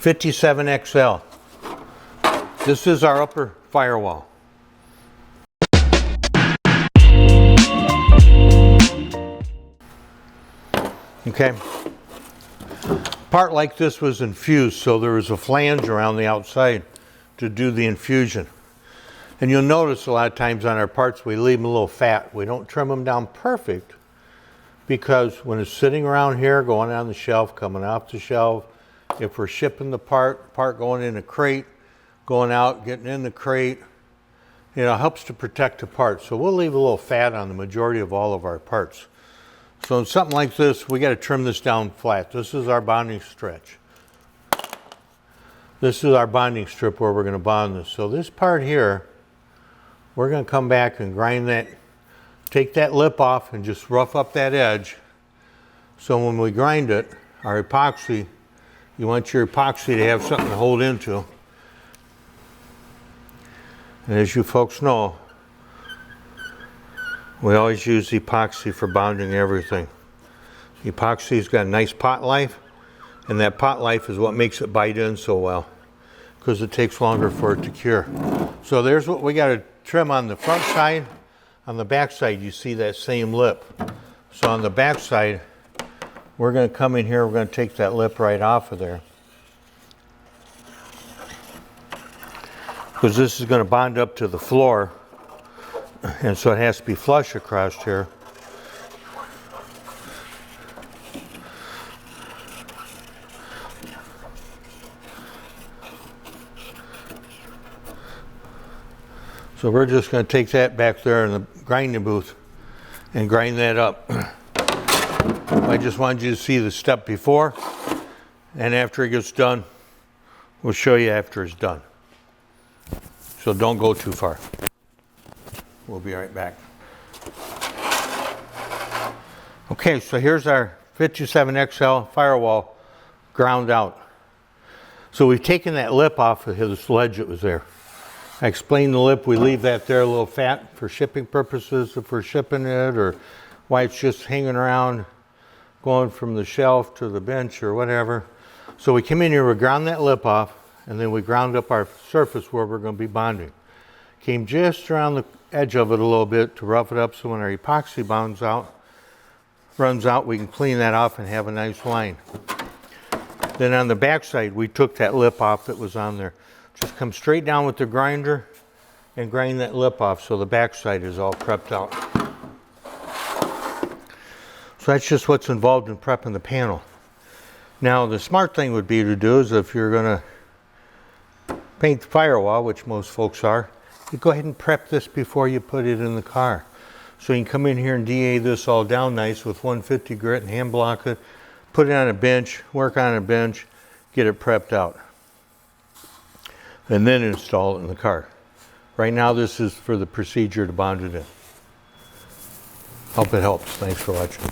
57XL. This is our upper firewall. Okay. Part like this was infused, so there was a flange around the outside to do the infusion. And you'll notice a lot of times on our parts we leave them a little fat. We don't trim them down perfect because when it's sitting around here, going on the shelf, coming off the shelf, if we're shipping the part going in a crate, going out, getting in the crate, you know, helps to protect the part. So we'll leave a little fat on the majority of all of our parts. So in something like this, we got to trim this down flat. This is our bonding stretch. This is our bonding strip where we're going to bond this. So this part here, we're going to come back and grind that, take that lip off and just rough up that edge. So when we grind it, our epoxy, you want your epoxy to have something to hold into. And as you folks know, we always use epoxy for bonding everything. Epoxy's got a nice pot life, and that pot life is what makes it bite in so well, because it takes longer for it to cure. So there's what we got to trim on the front side. On the back side, you see that same lip. So on the back side, we're going to come in here, we're going to take that lip right off of there, because this is going to bond up to the floor, and so it has to be flush across here. So we're just going to take that back there in the grinding booth and grind that up. I just wanted you to see the step before, and after it gets done, we'll show you after it's done. So don't go too far. We'll be right back. Okay, so here's our 57XL firewall ground out. So we've taken that lip off of his ledge that was there. I explained the lip, we leave that there a little fat for shipping purposes, if we're shipping it, or why it's just hanging around, going from the shelf to the bench or whatever. So we come in here, we ground that lip off, and then we ground up our surface where we're going to be bonding. Came just around the edge of it a little bit to rough it up, so when our epoxy runs out, we can clean that off and have a nice line. Then on the back side, we took that lip off that was on there. Just come straight down with the grinder and grind that lip off so the back side is all prepped out. So that's just what's involved in prepping the panel. Now the smart thing would be to do is, if you're going to paint the firewall, which most folks are, you go ahead and prep this before you put it in the car. So you can come in here and DA this all down nice with 150 grit and hand block it, put it on a bench, work on a bench, get it prepped out, and then install it in the car. Right now this is for the procedure to bond it in. Hope it helps. Thanks for watching.